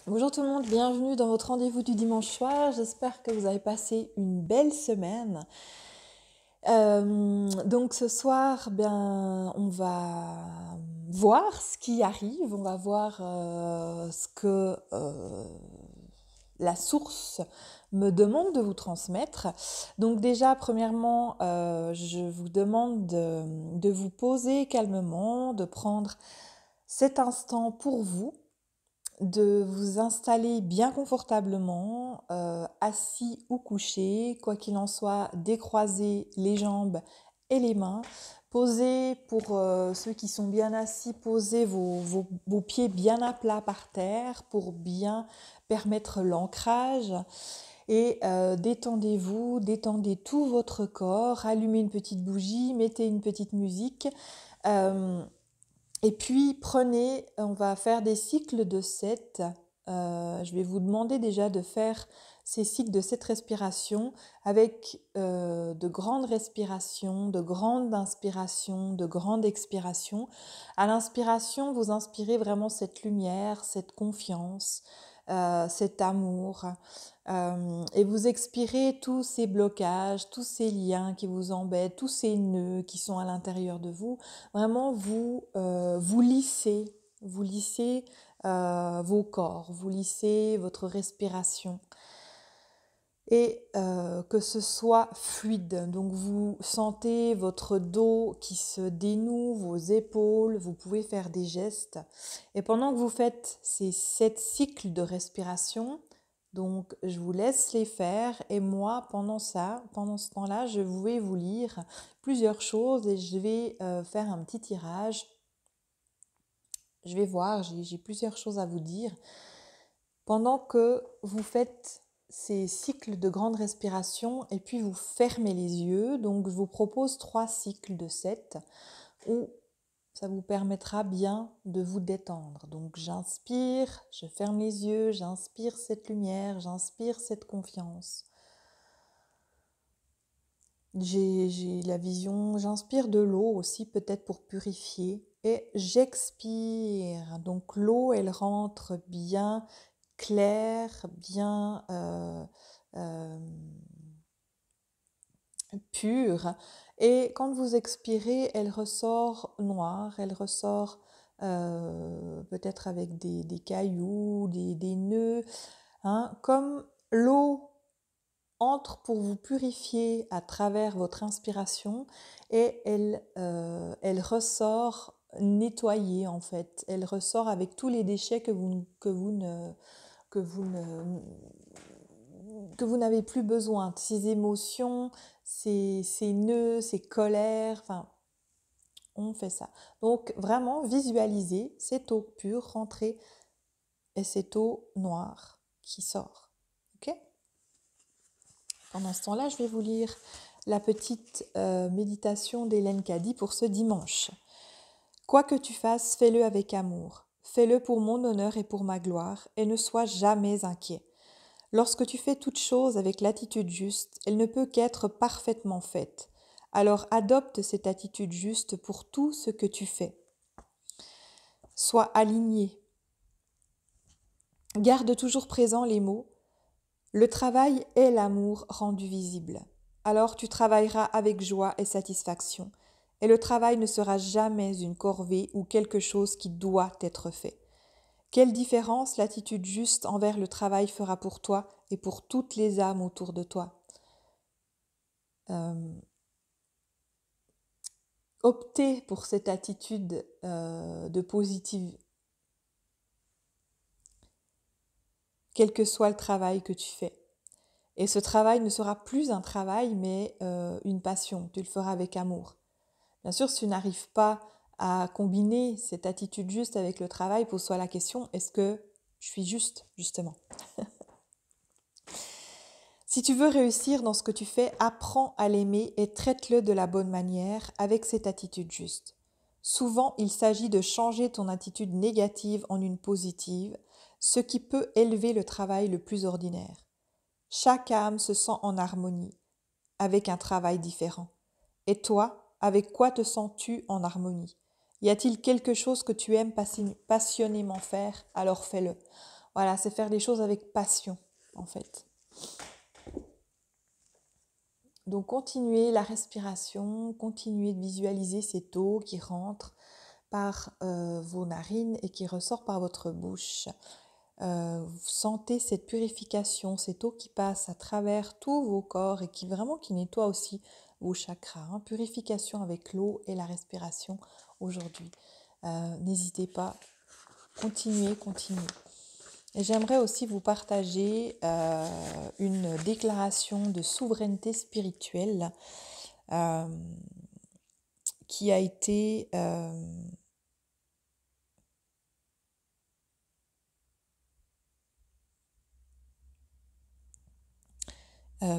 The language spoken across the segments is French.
Bonjour tout le monde, bienvenue dans votre rendez-vous du dimanche soir. J'espère que vous avez passé une belle semaine. Donc ce soir, on va voir ce qui arrive, on va voir ce que la source me demande de vous transmettre. Donc déjà, premièrement, je vous demande de vous poser calmement, de prendre cet instant pour vous, de vous installer bien confortablement, assis ou couché, quoi qu'il en soit, décroiser les jambes et les mains. Posez, pour ceux qui sont bien assis, posez vos pieds bien à plat par terre pour bien permettre l'ancrage. Et détendez-vous, détendez tout votre corps, allumez une petite bougie, mettez une petite musique. Et puis on va faire des cycles de 7. Je vais vous demander déjà de faire ces cycles de 7 respirations avec de grandes respirations, de grandes inspirations, de grandes expirations. À l'inspiration, vous inspirez vraiment cette lumière, cette confiance, cet amour. Et vous expirez tous ces blocages, tous ces liens qui vous embêtent, tous ces nœuds qui sont à l'intérieur de vous. Vraiment, vous lissez vos corps, vous lissez votre respiration et que ce soit fluide. Donc vous sentez votre dos qui se dénoue, vos épaules, vous pouvez faire des gestes. Et pendant que vous faites ces 7 cycles de respiration, donc je vous laisse les faire et moi pendant ce temps-là, je vais vous lire plusieurs choses et je vais faire un petit tirage. Je vais voir, j'ai plusieurs choses à vous dire. Pendant que vous faites ces cycles de grande respiration et puis vous fermez les yeux, donc je vous propose 3 cycles de 7 où ça vous permettra bien de vous détendre. Donc j'inspire, je ferme les yeux, j'inspire cette lumière, j'inspire cette confiance. J'ai la vision, j'inspire de l'eau aussi peut-être pour purifier et j'expire. Donc l'eau elle rentre bien claire, bien pure. Et quand vous expirez, elle ressort noire, elle ressort peut-être avec des cailloux, des nœuds. Hein, comme l'eau entre pour vous purifier à travers votre inspiration et elle ressort nettoyée en fait. Elle ressort avec tous les déchets que vous n'avez plus besoin. Ces émotions, ces nœuds, ces colères, enfin, on fait ça. Donc vraiment visualisez cette eau pure rentrer et cette eau noire qui sort. Ok ? Pendant ce temps-là, je vais vous lire la petite méditation d'Hélène Caddy pour ce dimanche. Quoi que tu fasses, fais-le avec amour. Fais-le pour mon honneur et pour ma gloire, et ne sois jamais inquiet. Lorsque tu fais toute chose avec l'attitude juste, elle ne peut qu'être parfaitement faite. Alors adopte cette attitude juste pour tout ce que tu fais. Sois aligné. Garde toujours présent les mots « Le travail est l'amour rendu visible ». Alors tu travailleras avec joie et satisfaction, et le travail ne sera jamais une corvée ou quelque chose qui doit être fait. Quelle différence l'attitude juste envers le travail fera pour toi et pour toutes les âmes autour de toi. Optez pour cette attitude de positive, quel que soit le travail que tu fais. Et ce travail ne sera plus un travail, mais une passion. Tu le feras avec amour. Bien sûr, si tu n'arrives pas à combiner cette attitude juste avec le travail, pose-toi la question, est-ce que je suis juste, justement? Si tu veux réussir dans ce que tu fais, apprends à l'aimer et traite-le de la bonne manière avec cette attitude juste. Souvent, il s'agit de changer ton attitude négative en une positive, ce qui peut élever le travail le plus ordinaire. Chaque âme se sent en harmonie, avec un travail différent. Et toi, avec quoi te sens-tu en harmonie? Y a-t-il quelque chose que tu aimes passionnément faire? Alors fais-le. Voilà, c'est faire les choses avec passion, en fait. Donc, continuez la respiration, continuez de visualiser cette eau qui rentre par vos narines et qui ressort par votre bouche. Vous sentez cette purification, cette eau qui passe à travers tous vos corps et qui nettoie aussi vos chakras. Hein. Purification avec l'eau et la respiration aujourd'hui. N'hésitez pas, continuez. Et j'aimerais aussi vous partager une déclaration de souveraineté spirituelle qui a été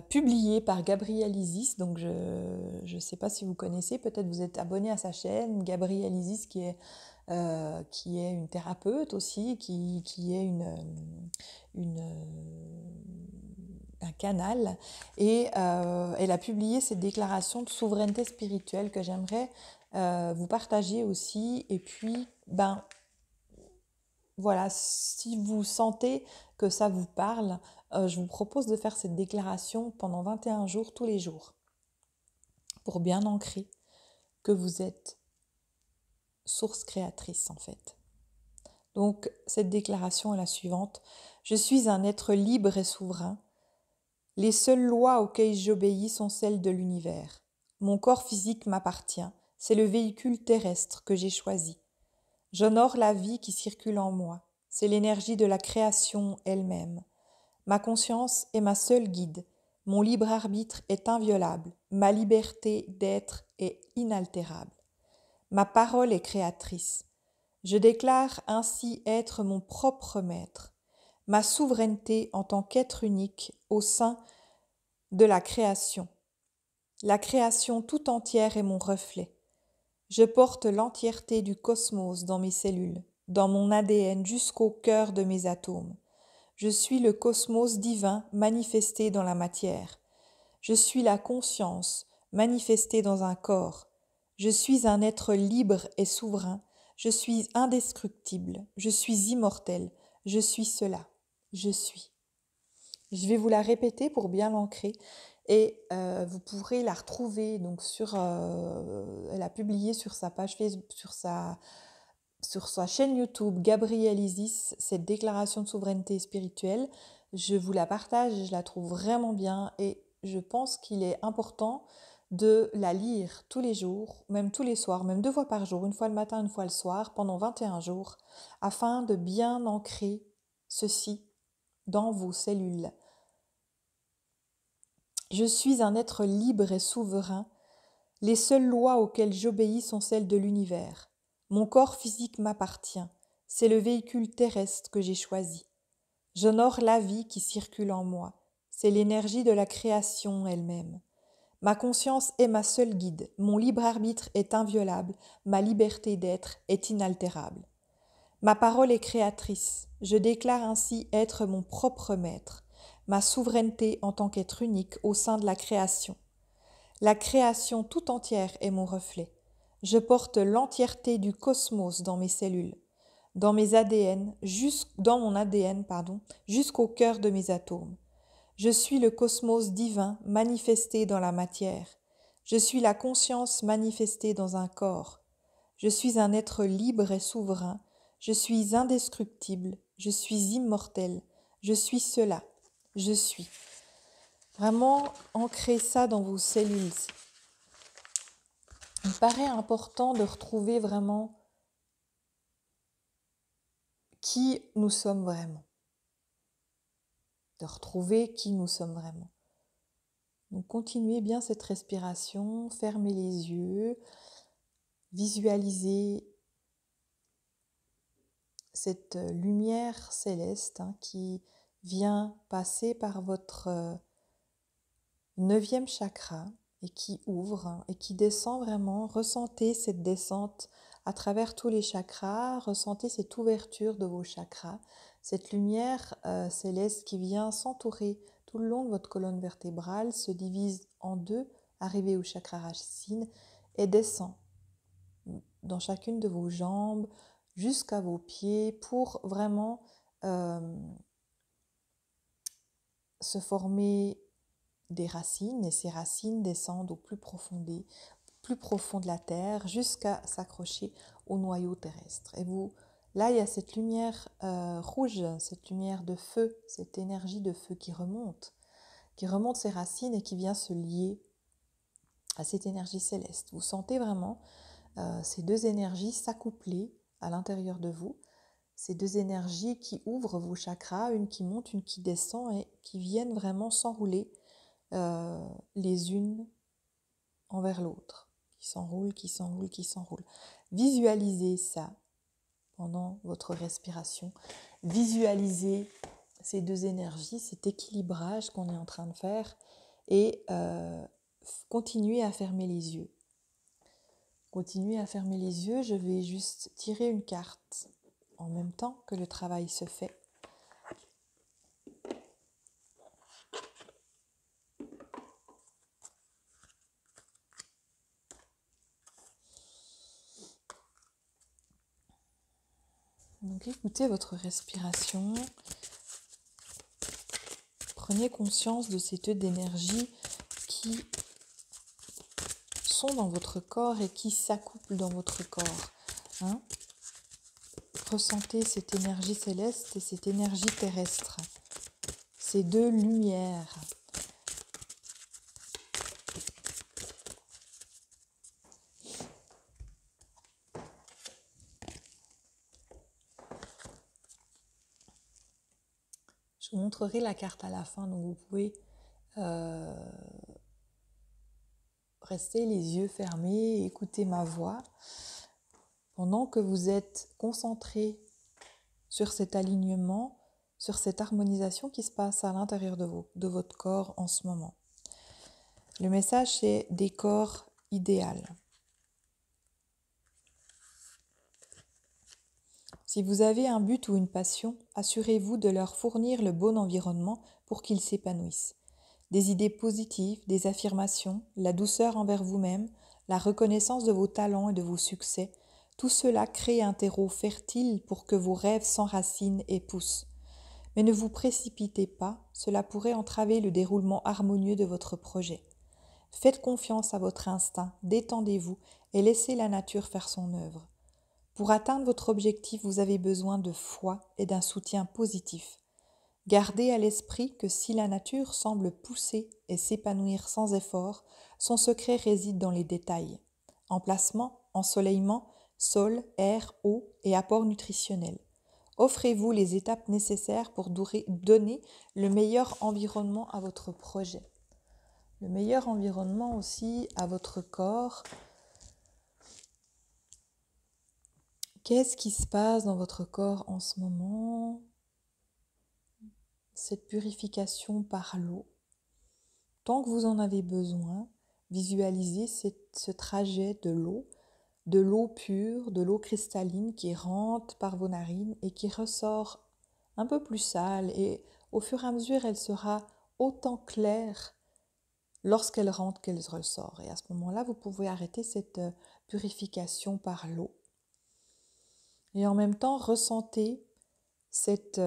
publiée par Gabrielle Isis. Donc je ne sais pas si vous connaissez, peut-être vous êtes abonné à sa chaîne, Gabrielle Isis qui est une thérapeute aussi, qui est un canal. Et elle a publié cette déclaration de souveraineté spirituelle que j'aimerais vous partager aussi. Et puis, voilà, si vous sentez que ça vous parle, je vous propose de faire cette déclaration pendant 21 jours, tous les jours, pour bien ancrer que vous êtes source créatrice en fait. Donc, cette déclaration est la suivante. Je suis un être libre et souverain. Les seules lois auxquelles j'obéis sont celles de l'univers. Mon corps physique m'appartient. C'est le véhicule terrestre que j'ai choisi. J'honore la vie qui circule en moi. C'est l'énergie de la création elle-même. Ma conscience est ma seule guide. Mon libre arbitre est inviolable. Ma liberté d'être est inaltérable. Ma parole est créatrice. Je déclare ainsi être mon propre maître. Ma souveraineté en tant qu'être unique au sein de la création. La création tout entière est mon reflet. Je porte l'entièreté du cosmos dans mes cellules, dans mon ADN jusqu'au cœur de mes atomes. Je suis le cosmos divin manifesté dans la matière. Je suis la conscience manifestée dans un corps. Je suis un être libre et souverain. Je suis indestructible. Je suis immortel. Je suis cela. Je suis. Je vais vous la répéter pour bien l'ancrer et vous pourrez la retrouver donc elle a publié sur sa page Facebook, sur sa chaîne YouTube Gabrielle Isis cette déclaration de souveraineté spirituelle. Je vous la partage, je la trouve vraiment bien et je pense qu'il est important de la lire tous les jours, même tous les soirs, même 2 fois par jour, une fois le matin, une fois le soir, pendant 21 jours, afin de bien ancrer ceci dans vos cellules. Je suis un être libre et souverain. Les seules lois auxquelles j'obéis sont celles de l'univers. Mon corps physique m'appartient. C'est le véhicule terrestre que j'ai choisi. J'honore la vie qui circule en moi. C'est l'énergie de la création elle-même. Ma conscience est ma seule guide. Mon libre arbitre est inviolable. Ma liberté d'être est inaltérable. Ma parole est créatrice. Je déclare ainsi être mon propre maître. Ma souveraineté en tant qu'être unique au sein de la création. La création tout entière est mon reflet. Je porte l'entièreté du cosmos dans mes cellules, dans mon ADN, jusqu'au cœur de mes atomes. Je suis le cosmos divin manifesté dans la matière. Je suis la conscience manifestée dans un corps. Je suis un être libre et souverain. Je suis indestructible. Je suis immortel. Je suis cela. Je suis. Vraiment, ancrez ça dans vos cellules. Il me paraît important de retrouver vraiment qui nous sommes vraiment. De retrouver qui nous sommes vraiment. Donc continuez bien cette respiration, fermez les yeux, visualisez cette lumière céleste qui vient passer par votre 9e chakra et qui ouvre et qui descend vraiment. Ressentez cette descente à travers tous les chakras, ressentez cette ouverture de vos chakras, cette lumière céleste qui vient s'entourer tout le long de votre colonne vertébrale, se divise en 2, arrivée au chakra racine et descend dans chacune de vos jambes jusqu'à vos pieds pour vraiment se former des racines, et ces racines descendent au plus profond de la terre jusqu'à s'accrocher au noyau terrestre. Et là, il y a cette lumière rouge, cette lumière de feu, cette énergie de feu qui remonte ses racines et qui vient se lier à cette énergie céleste. Vous sentez vraiment ces deux énergies s'accoupler à l'intérieur de vous, ces deux énergies qui ouvrent vos chakras, une qui monte, une qui descend et qui viennent vraiment s'enrouler les unes envers l'autre, qui s'enroulent, qui s'enroulent, qui s'enroulent. Visualisez ça pendant votre respiration. Visualisez ces deux énergies, cet équilibrage qu'on est en train de faire et continuez à fermer les yeux. Continuez à fermer les yeux, je vais juste tirer une carte en même temps que le travail se fait. Donc écoutez votre respiration. Prenez conscience de ces deux d'énergie qui sont dans votre corps et qui s'accouplent dans votre corps. Ressentez cette énergie céleste et cette énergie terrestre. Ces deux lumières. Je vous montrerai la carte à la fin, donc vous pouvez rester les yeux fermés, écouter ma voix. Pendant que vous êtes concentré sur cet alignement, sur cette harmonisation qui se passe à l'intérieur de votre corps en ce moment. Le message, c'est décor idéal. Si vous avez un but ou une passion, assurez-vous de leur fournir le bon environnement pour qu'ils s'épanouissent. Des idées positives, des affirmations, la douceur envers vous-même, la reconnaissance de vos talents et de vos succès, tout cela crée un terreau fertile pour que vos rêves s'enracinent et poussent. Mais ne vous précipitez pas, cela pourrait entraver le déroulement harmonieux de votre projet. Faites confiance à votre instinct, détendez-vous et laissez la nature faire son œuvre. Pour atteindre votre objectif, vous avez besoin de foi et d'un soutien positif. Gardez à l'esprit que si la nature semble pousser et s'épanouir sans effort, son secret réside dans les détails. Emplacement, ensoleillement, sol, air, eau et apport nutritionnel. Offrez-vous les étapes nécessaires pour donner le meilleur environnement à votre projet. Le meilleur environnement aussi à votre corps. Qu'est-ce qui se passe dans votre corps en ce moment ? Cette purification par l'eau. Tant que vous en avez besoin, visualisez ce trajet de l'eau pure, de l'eau cristalline qui rentre par vos narines et qui ressort un peu plus sale. Et au fur et à mesure, elle sera autant claire lorsqu'elle rentre qu'elle ressort. Et à ce moment-là, vous pouvez arrêter cette purification par l'eau. Et en même temps, ressentez cet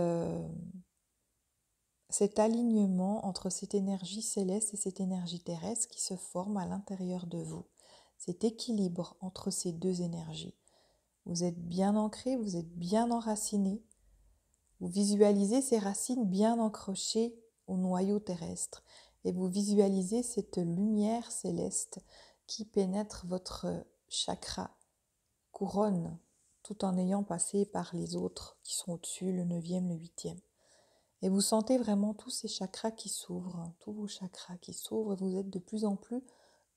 alignement entre cette énergie céleste et cette énergie terrestre qui se forme à l'intérieur de vous. Cet équilibre entre ces deux énergies. Vous êtes bien ancré, vous êtes bien enraciné. Vous visualisez ces racines bien accrochées au noyau terrestre. Et vous visualisez cette lumière céleste qui pénètre votre chakra, couronne, tout en ayant passé par les autres qui sont au-dessus, le 9e, le 8e. Et vous sentez vraiment tous ces chakras qui s'ouvrent, tous vos chakras qui s'ouvrent, et vous êtes de plus en plus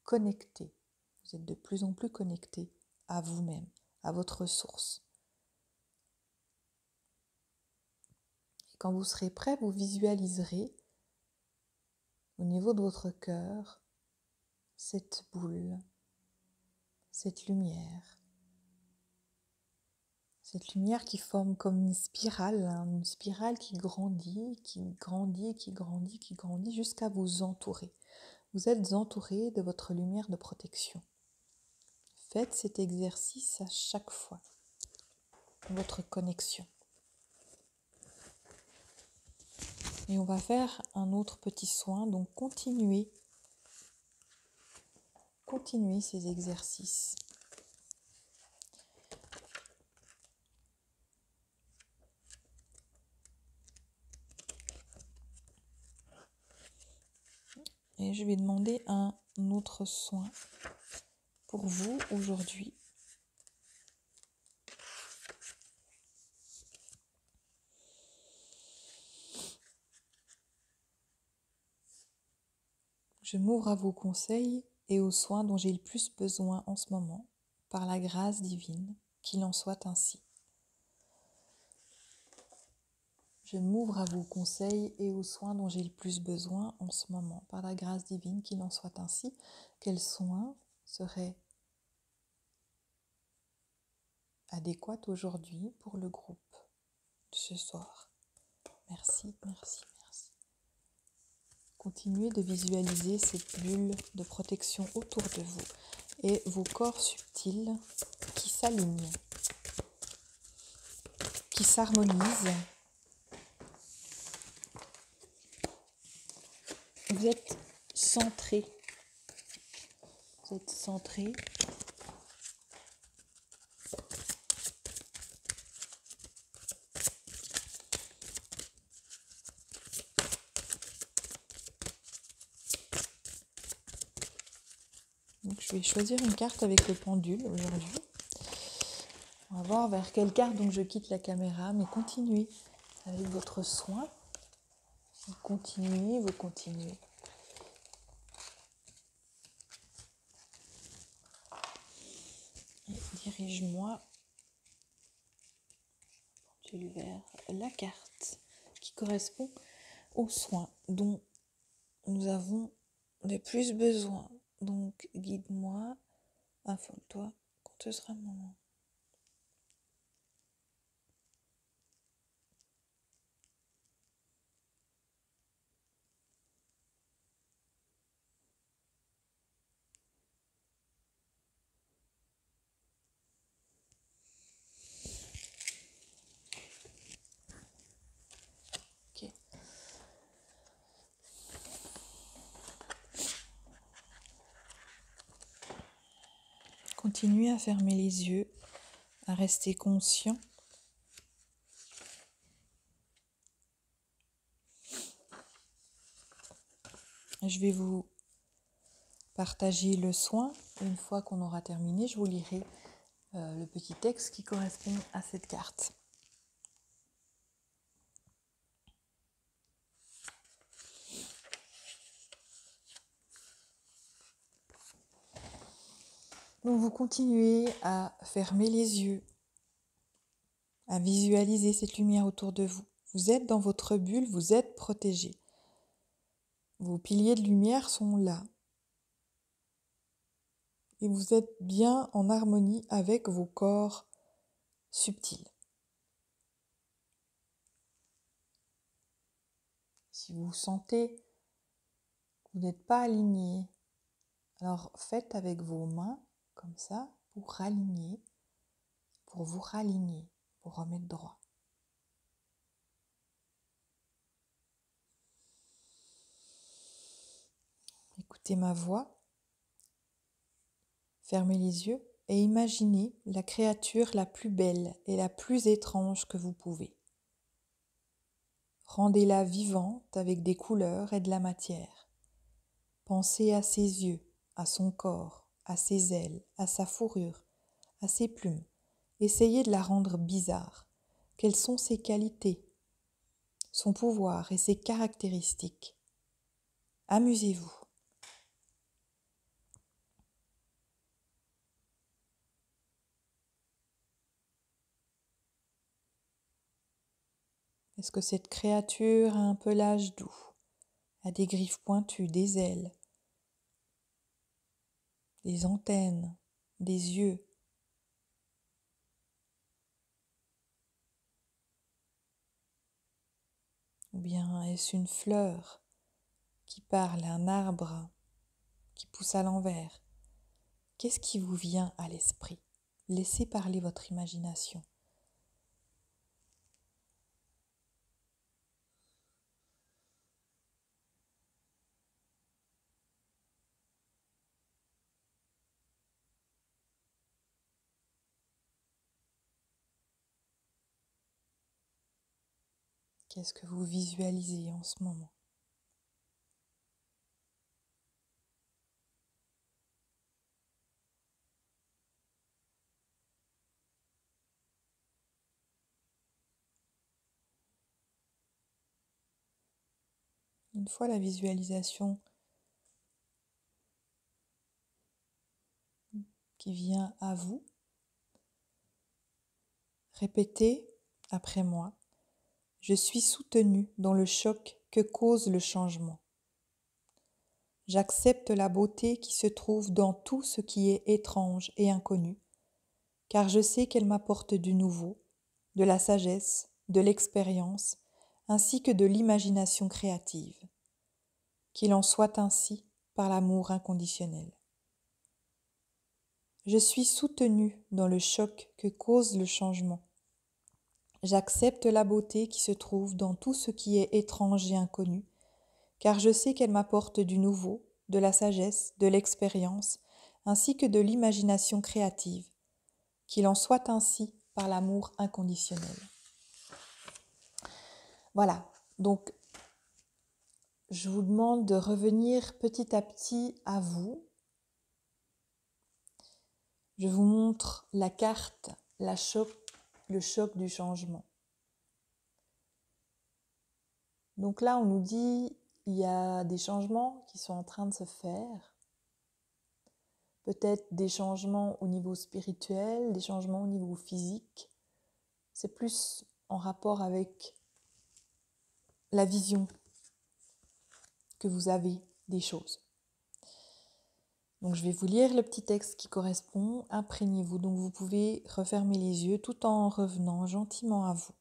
connectés. Vous êtes de plus en plus connectés à vous-même, à votre source. Et quand vous serez prêt, vous visualiserez au niveau de votre cœur cette boule, cette lumière qui forme comme une spirale qui grandit, qui grandit, qui grandit, qui grandit jusqu'à vous entourer. Vous êtes entouré de votre lumière de protection. Faites cet exercice à chaque fois, votre connexion. Et on va faire un autre petit soin, donc continuez ces exercices. Et je vais demander un autre soin pour vous aujourd'hui. Je m'ouvre à vos conseils et aux soins dont j'ai le plus besoin en ce moment, par la grâce divine, qu'il en soit ainsi. Je m'ouvre à vos conseils et aux soins dont j'ai le plus besoin en ce moment, par la grâce divine, qu'il en soit ainsi. Quels soins seraient adéquats aujourd'hui pour le groupe de ce soir? Merci, merci, merci. Continuez de visualiser cette bulle de protection autour de vous et vos corps subtils qui s'alignent, qui s'harmonisent. Vous êtes centré. Vous êtes centré. Donc je vais choisir une carte avec le pendule aujourd'hui. On va voir vers quelle carte donc je quitte la caméra, mais continuez avec votre soin. Vous continuez, vous continuez. Et dirige-moi vers la carte qui correspond aux soins dont nous avons le plus besoin. Donc guide-moi, affole-toi quand ce sera le moment. Continuez à fermer les yeux, à rester conscient. Je vais vous partager le soin. Une fois qu'on aura terminé, je vous lirai le petit texte qui correspond à cette carte. Donc vous continuez à fermer les yeux, à visualiser cette lumière autour de vous. Vous êtes dans votre bulle, vous êtes protégé. Vos piliers de lumière sont là. Et vous êtes bien en harmonie avec vos corps subtils. Si vous sentez que vous n'êtes pas aligné, alors faites avec vos mains comme ça pour raligner, pour vous raligner, pour remettre droit. Écoutez ma voix, fermez les yeux et imaginez la créature la plus belle et la plus étrange que vous pouvez. Rendez-la vivante avec des couleurs et de la matière. Pensez à ses yeux, à son corps, à ses ailes, à sa fourrure, à ses plumes. Essayez de la rendre bizarre. Quelles sont ses qualités, son pouvoir et ses caractéristiques? Amusez-vous. Est-ce que cette créature a un pelage doux, a des griffes pointues, des ailes, des antennes, des yeux? Ou bien est-ce une fleur qui parle, un arbre qui pousse à l'envers? Qu'est-ce qui vous vient à l'esprit? Laissez parler votre imagination. Qu'est-ce que vous visualisez en ce moment? Une fois la visualisation qui vient à vous, répétez après moi. Je suis soutenu dans le choc que cause le changement. J'accepte la beauté qui se trouve dans tout ce qui est étrange et inconnu, car je sais qu'elle m'apporte du nouveau, de la sagesse, de l'expérience, ainsi que de l'imagination créative. Qu'il en soit ainsi par l'amour inconditionnel. Je suis soutenu dans le choc que cause le changement. J'accepte la beauté qui se trouve dans tout ce qui est étrange et inconnu, car je sais qu'elle m'apporte du nouveau, de la sagesse, de l'expérience, ainsi que de l'imagination créative. Qu'il en soit ainsi par l'amour inconditionnel. Voilà, donc je vous demande de revenir petit à petit à vous. Je vous montre la carte, le choc du changement. Donc là, on nous dit il y a des changements qui sont en train de se faire. Peut-être des changements au niveau spirituel, des changements au niveau physique. C'est plus en rapport avec la vision que vous avez des choses. Donc je vais vous lire le petit texte qui correspond. Imprégnez-vous. Donc vous pouvez refermer les yeux tout en revenant gentiment à vous.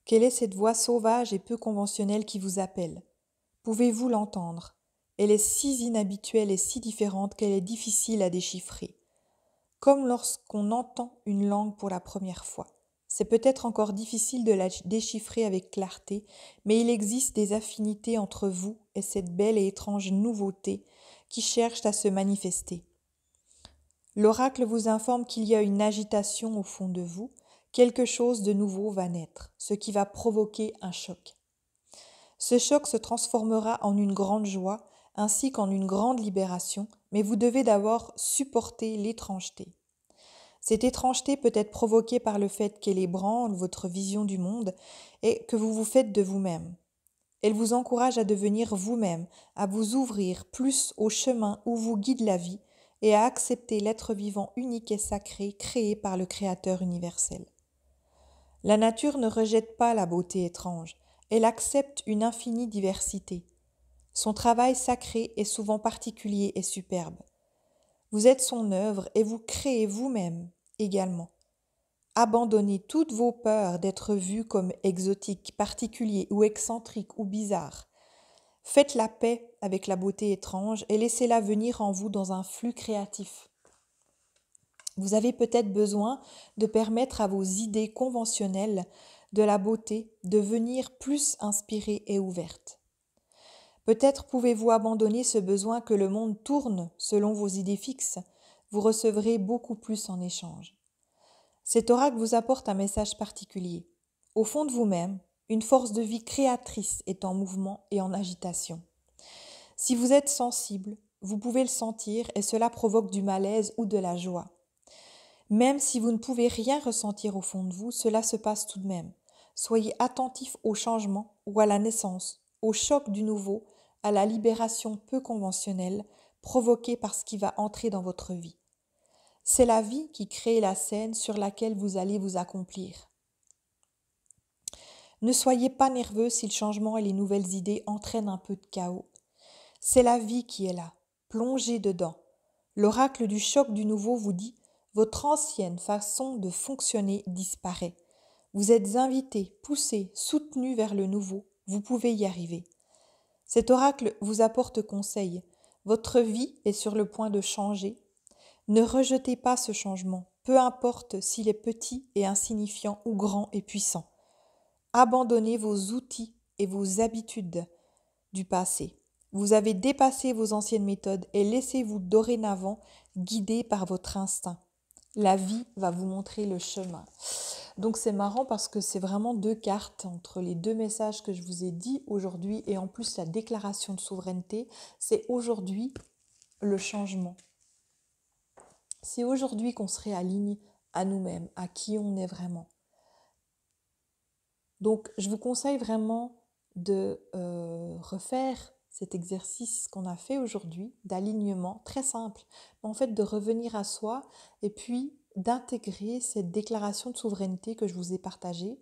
Quelle est cette voix sauvage et peu conventionnelle qui vous appelle ? Pouvez-vous l'entendre ? Elle est si inhabituelle et si différente qu'elle est difficile à déchiffrer. Comme lorsqu'on entend une langue pour la première fois. C'est peut-être encore difficile de la déchiffrer avec clarté, mais il existe des affinités entre vous et cette belle et étrange nouveauté qui cherche à se manifester. L'oracle vous informe qu'il y a une agitation au fond de vous, quelque chose de nouveau va naître, ce qui va provoquer un choc. Ce choc se transformera en une grande joie, ainsi qu'en une grande libération, mais vous devez d'abord supporter l'étrangeté. Cette étrangeté peut être provoquée par le fait qu'elle ébranle votre vision du monde et que vous vous faites de vous-même. Elle vous encourage à devenir vous-même, à vous ouvrir plus au chemin où vous guide la vie et à accepter l'être vivant unique et sacré créé par le Créateur universel. La nature ne rejette pas la beauté étrange, elle accepte une infinie diversité. Son travail sacré est souvent particulier et superbe. Vous êtes son œuvre et vous créez vous-même également. Abandonnez toutes vos peurs d'être vu comme exotique, particulier ou excentrique ou bizarre. Faites la paix avec la beauté étrange et laissez-la venir en vous dans un flux créatif. Vous avez peut-être besoin de permettre à vos idées conventionnelles de la beauté de venir plus inspirées et ouvertes. Peut-être pouvez-vous abandonner ce besoin que le monde tourne selon vos idées fixes. Vous recevrez beaucoup plus en échange. Cet oracle vous apporte un message particulier. Au fond de vous-même, une force de vie créatrice est en mouvement et en agitation. Si vous êtes sensible, vous pouvez le sentir et cela provoque du malaise ou de la joie. Même si vous ne pouvez rien ressentir au fond de vous, cela se passe tout de même. Soyez attentif au changement ou à la naissance, au choc du nouveau, à la libération peu conventionnelle provoquée par ce qui va entrer dans votre vie. C'est la vie qui crée la scène sur laquelle vous allez vous accomplir. Ne soyez pas nerveux si le changement et les nouvelles idées entraînent un peu de chaos. C'est la vie qui est là, plongez dedans. L'oracle du choc du nouveau vous dit « Votre ancienne façon de fonctionner disparaît. Vous êtes invité, poussé, soutenu vers le nouveau. Vous pouvez y arriver. » Cet oracle vous apporte conseil. Votre vie est sur le point de changer. Ne rejetez pas ce changement, peu importe s'il est petit et insignifiant ou grand et puissant. Abandonnez vos outils et vos habitudes du passé. Vous avez dépassé vos anciennes méthodes et laissez-vous dorénavant guider par votre instinct. La vie va vous montrer le chemin. Donc c'est marrant parce que c'est vraiment deux cartes entre les deux messages que je vous ai dit aujourd'hui et en plus la déclaration de souveraineté, c'est aujourd'hui le changement. C'est aujourd'hui qu'on se réaligne à nous-mêmes, à qui on est vraiment. Donc je vous conseille vraiment de refaire cet exercice qu'on a fait aujourd'hui d'alignement, très simple, mais en fait de revenir à soi et puis d'intégrer cette déclaration de souveraineté que je vous ai partagée.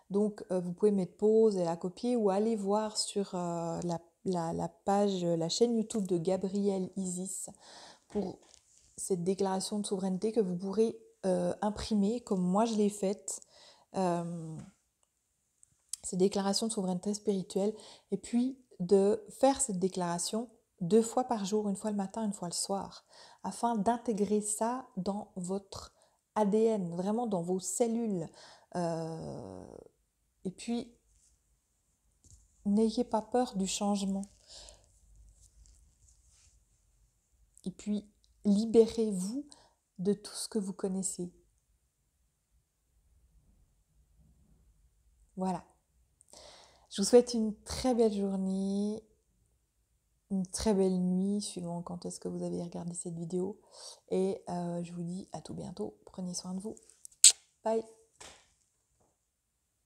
Donc vous pouvez mettre pause et la copier ou aller voir sur la page, la chaîne YouTube de Gabrielle Isis pour cette déclaration de souveraineté que vous pourrez imprimer comme moi je l'ai faite. Ces déclarations de souveraineté spirituelle et puis de faire cette déclaration 2 fois par jour, une fois le matin, une fois le soir, afin d'intégrer ça dans votre ADN, vraiment dans vos cellules. Et puis, n'ayez pas peur du changement. Et puis, libérez-vous de tout ce que vous connaissez. Voilà. Je vous souhaite une très belle journée, une très belle nuit, suivant quand est-ce que vous avez regardé cette vidéo. Et je vous dis à tout bientôt. Prenez soin de vous. Bye.